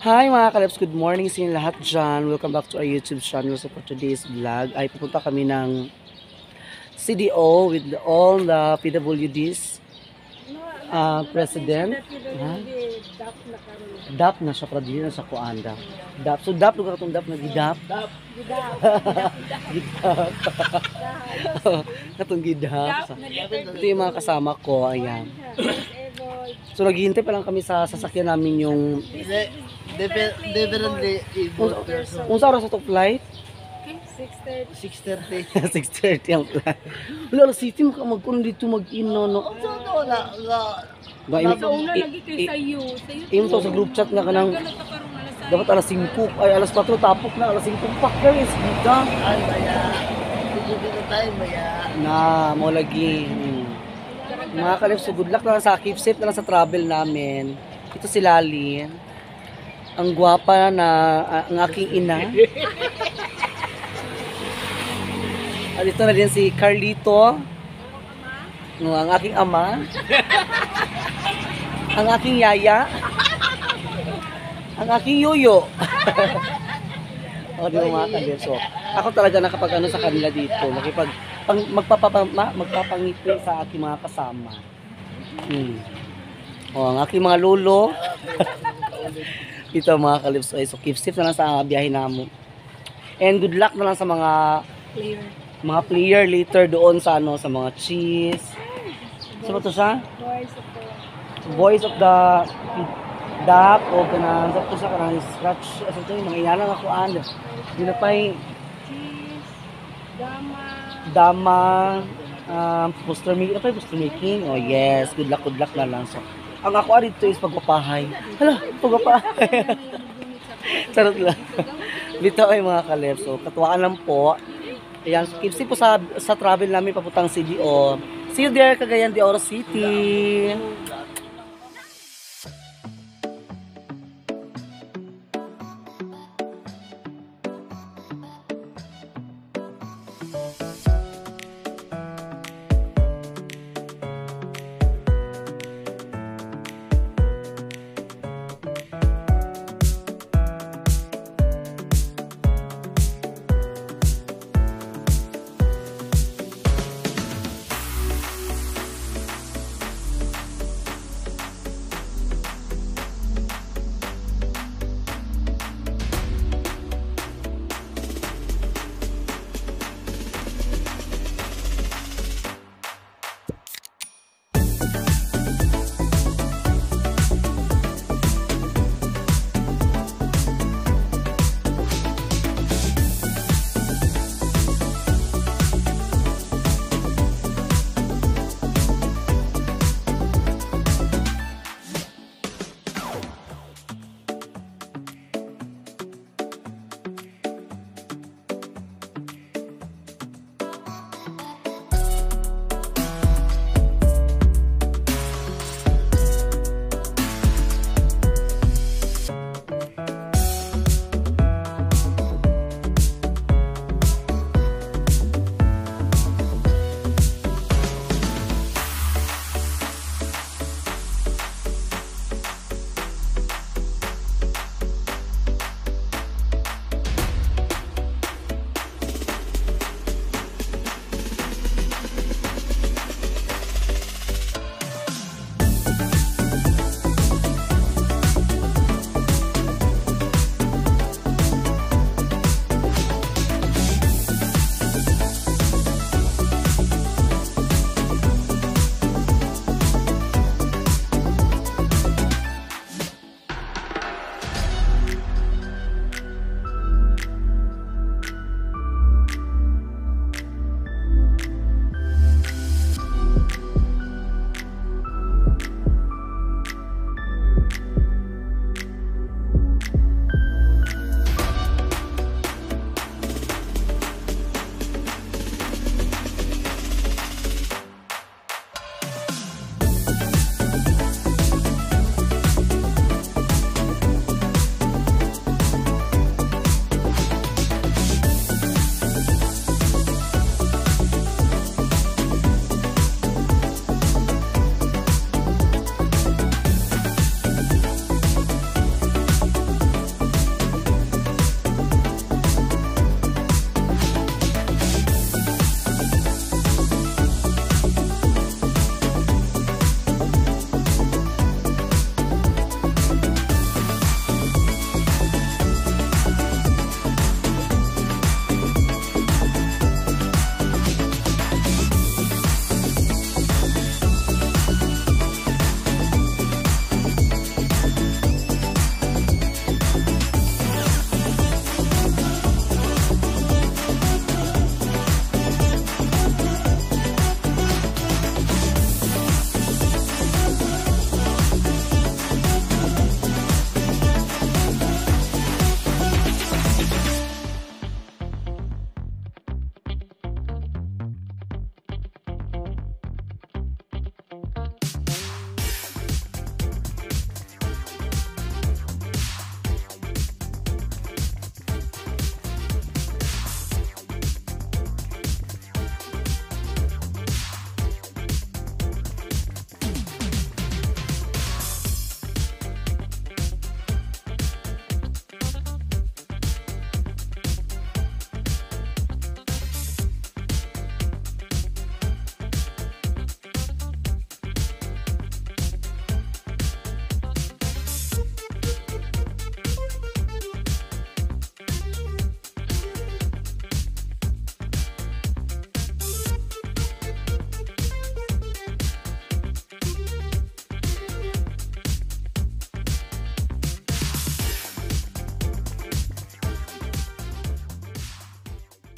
Hi mga kalabs, good morning sa inyo lahat dyan. Welcome back to our YouTube channel. So for today's vlog ay pupunta kami ng CDO with all the PWDs president. DAP na siya, pero di na siya kuanda. DAP. So DAP, lugar itong DAP na gidap. Gidap. Katong gidap. Ito yung mga kasama ko, ayan. So naghihintay pa lang kami sa sasakyan namin yung Differently, unsa oras sa top flight? 6:30. 6:30 ang flight. Wala, city mo ka magkuno dito mag-ino, no? Ba, Una lagi kay sayo. Imo to sa group chat nga kanang dapat alas 5 ay alas 4 tapok na alas 5 pa guys. Gida. Ay, maya. Tututin na tayo, maya. Na mo lagi. Mga kalip, so good luck na lang sa keep safe na lang sa travel namin. Ito si Lalin. Ang gwapa na ang aking ina. At ito na din si Carlito. Ang aking ama. Ang aking yaya. Ang aking yoyo. O, di mo mga kalip. So, ako talaga nakapag ano sa kanila dito. Magpapangiti sa aking mga kasama. O, ang aking mga lolo. Ito mga kalips. So keep safe na lang sa biyahe namin. And good luck na lang sa mga player later doon sa ano, sa mga cheese. Saan ba ito siya? Voice of the DAP o kanang sa ito siya kanang scratch. Asa ito yung mga iyalang ako and dinapay Cheese, dama poster making. Ano pa yung poster making? Oh yes, good luck na lang. So ang ako dito is pagpapahay. Hala, pagpapahay. Charot lang. Dito ay mga kalep. So, katuwaan lang po. Ayan, so keep safe po sa travel namin papuntang CDO. See you there, Cagayan de Oro City.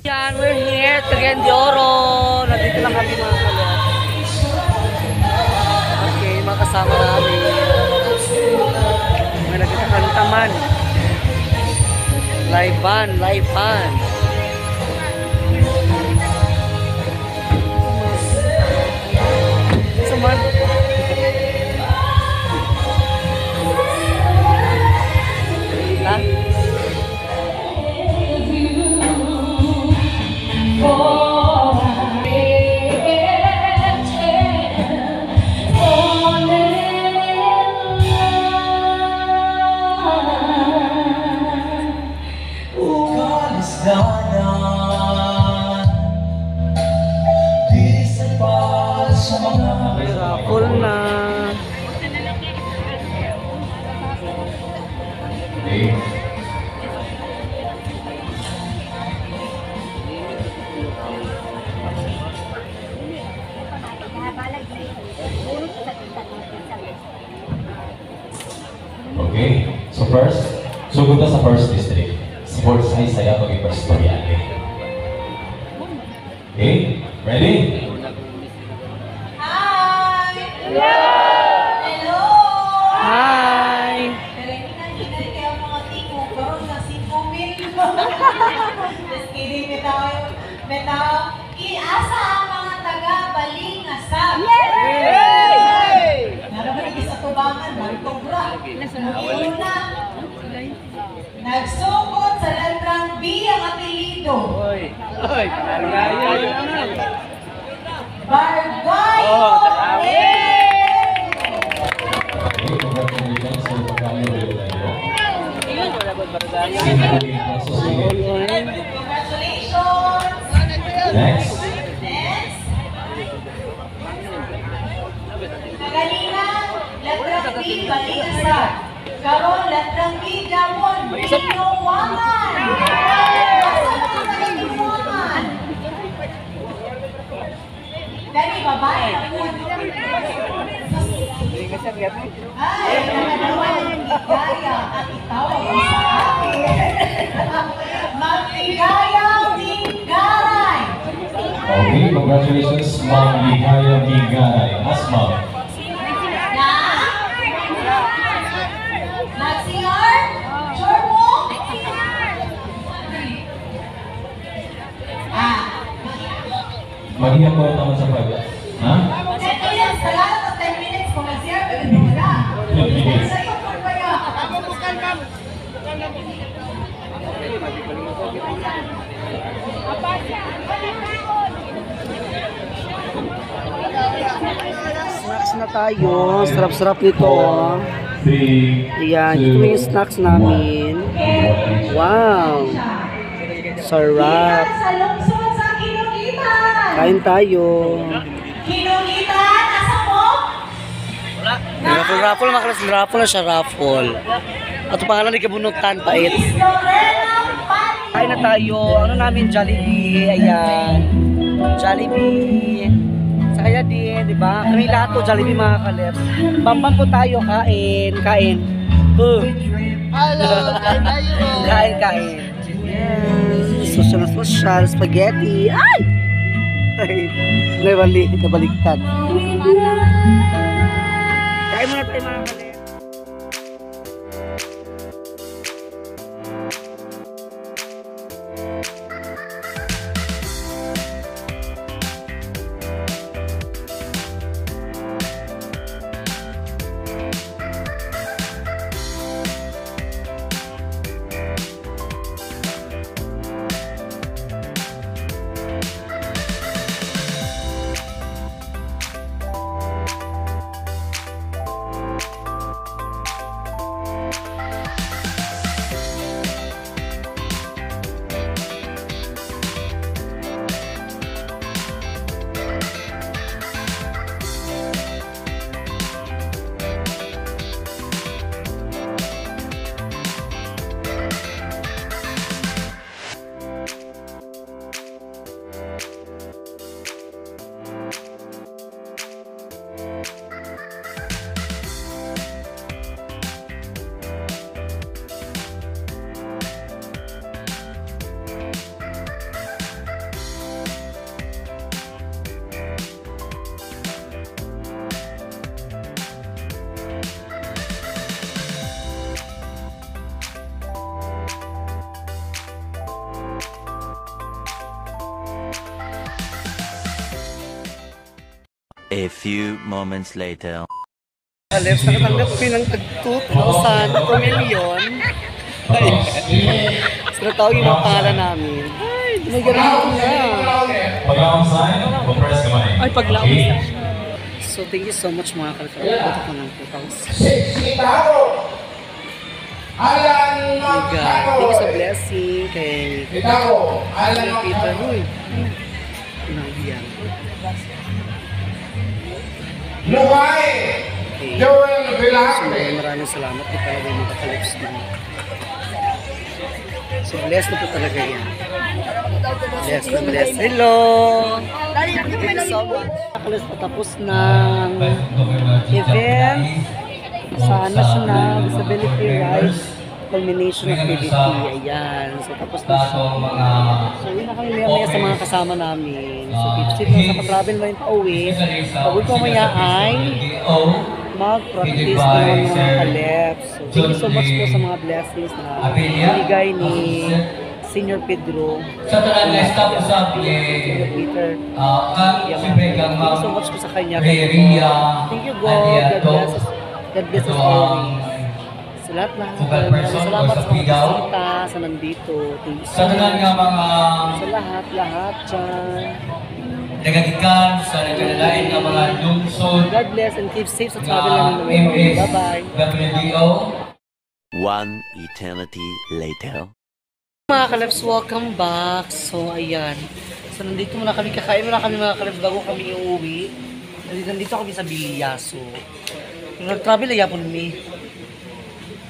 Yan, we're here to Cagayan de Oro. Nandito lang kami mga kalap. Okay, mga kasama namin. May nagkakanta man. Live band, live band. Suman. Ha? May raffle na. Okay, so first, sugod na sa first district. Sports ay saya pag-first pag-iali. Okay, ready? Hi! Iasa ang mga taga-Balingasab. Naraman sa tubangan, Martobra. Una, nagsukot sa letrang B ang apelido. Bargayo! Okay, congratulations sa pagkakaroon ulit tayo. Congratulations! Next. Next. Kagalingan, letrang B, Balingasab. Karon, letrang B, Gamon, Binuwangan. Asa mga taga-Binuwangan? Dani, babae na po. Ay, nakanawan ng ligaya at itawag mo sa akin. Magligaya Tinggaray. Okay, congratulations, Ma'am Ligaya Migaray. As ma'am. Na? Nag-CR? Sure mo? Maghiyak ko naman sa pag. Ha? 10 minutes, talaga sa 10 minutes kung nag-CR, gawin mo na. Sa iyo, kung pa yan. Snacks na tayo. Sarap-sarap nito. Oh. 3, Ayan, ito yung snacks namin. Wow! Sarap. Sa lungsod sa Kinugitan. Kain tayo. Kinugitan, asa mo? Raffle mga kalas. Raffle na siya, raffle. At ang pangalan ni Kabunutan, pait. Miss Lorena Pani. Kain na tayo. Ano namin, Jollibee. Ayan. Jollibee. Sa kaya din, di ba? Kami lahat po, Jollibee mga kalep. Pampan po tayo, kain. Kain. Hello, kain tayo. Kain, kain. Yes. Social na social. Spaghetti. Ay! Ay. Nabaliktad. Kain muna tayo mga kalep. A few moments later. Kalebs, nakatanggap kami ng tag 2,000 2 million. So, tawag yung mga pangalan namin. Ay, binigyan ko na. Pag-awang sign, compress kamay. Ay, paglaos Okay? na siya. So, thank you so much mga kalebs. Ito ko ng 2,000. Thank you sa blessing kay Peter. Uy, yan. Lukay! Okay. Joel So, Vilarte! maraming salamat po talaga yung mga kalebs mo. So, blessed na po talaga yan. Blessed na blessed. Hello! Thank you so much. Kalebs, patapos ng event sa National Disability Rights Culmination Activity. Ayan. So, tapos na siya. So, yun na kami maya-maya sa mga kasama namin. So, keep lang sa pa-travel mo yung pauwi. Pagod ko maya ay mag-practice ko ng mga kalebs. So, thank you so much po sa mga blessings na binigay ni Senior Pedro. Sa tanan na stop usap Senior Peter. siyempre kang Thank you so much po sa kanya. Ria. Thank you, God. God bless us. God bless us always. Sa lahat-lahat. Focal person o Salamat sa sa mga pidaw. bisita, sa nandito. Thank you so Sa tanan nga much. mga Sa lahat-lahat dyan. nagagikan sa nagkalalain ng mga lungsod, God bless and keep safe sa travel namin. MS, Bye-bye. WBO, One eternity later. Mga kalabs, welcome back. So, ayan. So, nandito muna kami. Kakain muna kami mga kalabs bago kami uuwi. Nandito kami sa Bilia. So, kung nag-travel ay yapon mi.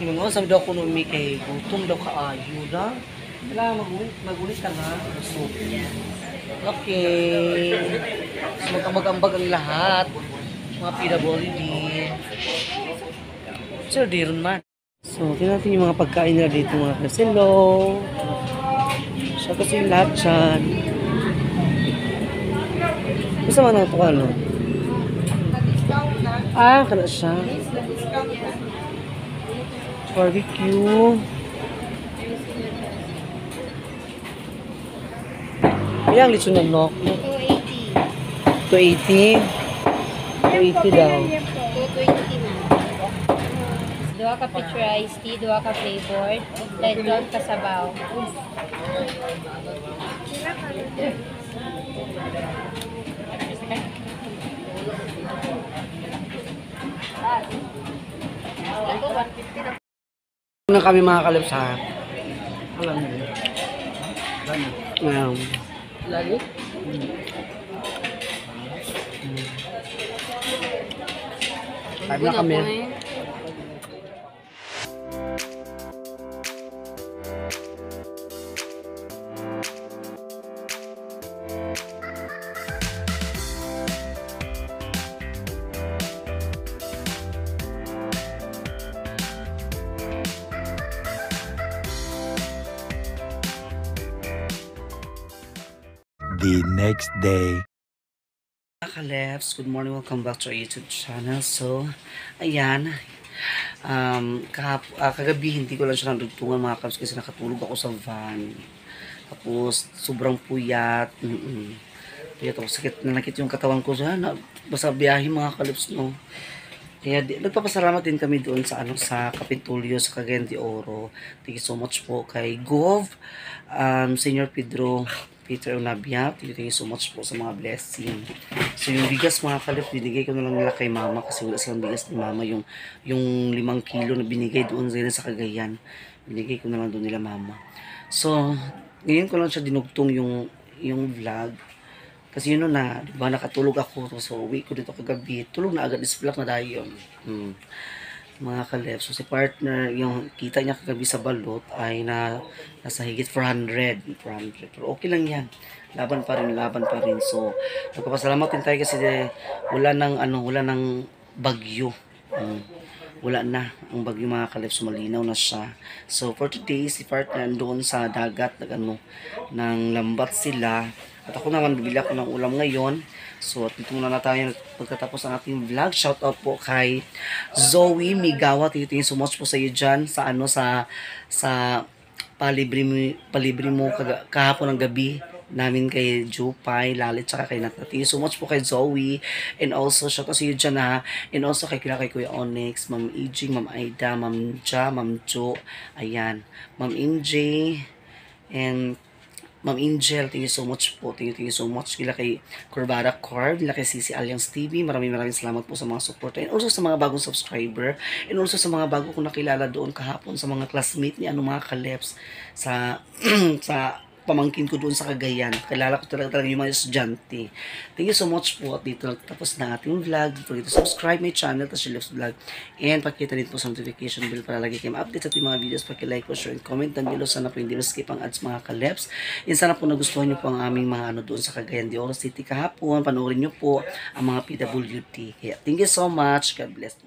Yung mga sabi daw ko nung mi kay gutom daw kaayo na. Kailangan magulit ka nga. So, okay. So, magambag ang lahat. Mga PWD. Sir, di rin man. So, tingnan natin yung mga pagkain nila dito mga kalabs. Hello! Siya kasi yung lahat dyan. Gusto man ang ito ka, no? Ah, kana siya. Barbecue. Yang lechon ng nok. 280. 280 daw. 220 man. Dua ka picture iced tea, dua ka flavored, red brown kasabaw. Na kami mga kalabs ha. Alam mo. Lagi? Kain na kami. The next day. Mga kalefs, good morning, welcome back to our YouTube channel. So, ayan, kagabi hindi ko lang siya nadugtungan mga kalefs kasi nakatulog ako sa van. Tapos, sobrang puyat. Puyat ako, sakit, nanakit yung katawan ko. Basta biyahe mga kalefs, no. Kaya nagpapasalamat din kami doon sa sa Kapitulyo sa Cagayan de Oro. Thank you so much po kay Gov, Senior Pedro Peter Onabia. Thank you so much po sa mga blessing. So yung bigas mga kalip, binigay ko na lang nila kay mama kasi wala silang bigas ni mama. Yung 5 kilo na binigay doon sa Cagayan, binigay ko na lang doon nila mama. So ngayon ko lang siya dinugtong yung vlog. Kasi yun na, diba, nakatulog ako. So, uwi ko dito kagabi. Tulog na agad, isplak na dahil yun. Mga kalep. So, si partner, yung kita niya kagabi sa balot ay nasa higit 400. Pero okay lang yan. Laban pa rin. So, nagpapasalamat din tayo kasi wala nang bagyo. Wala na ang bagyo mga kalep. So, malinaw na siya. So, for today, si partner doon sa dagat, nang lambat sila. At ako naman, bibili ako ng ulam ngayon. So, at dito muna na tayo pagkatapos ang ating vlog. Shout out po kay Zoe Migawa. Thank you so much po sa iyo dyan. Sa palibre mo kahapon ng gabi. namin kay Jupay, Lalit, tsaka kay Nat. Thank you so much po kay Zoe. And also, shout out sa iyo dyan ha. And also kay Kuya Onyx, Ma'am Ijing, Ma'am Aida, Ma'am Ja, Ma'am Jo, ayan, Ma'am MJ, and Ma'am Angel, thank you so much po. Thank you so much. Kila kay Corbara Corb, kila kay Sisi Alians TV. Maraming salamat po sa mga support. And also sa mga bagong subscriber. And also sa mga bago kong nakilala doon kahapon sa mga classmate ni mga Kaleps sa sa pamangkin ko doon sa Cagayan. Kilala ko talaga yung mga estudyante. Thank you so much po. At dito tapos na ating vlog. Don't forget to subscribe my channel, Tashilops Vlog. And pakita din po sa notification bell para lagi kayo ma-update sa ating mga videos. Paki-like po, share, and comment down below. Sana po hindi skip ang ads mga Kaleps. And sana po nagustuhan nyo po ang aming mga doon sa Cagayan de Oro City kahapon. Panoorin nyo po ang mga PWD. Kaya thank you so much. God bless.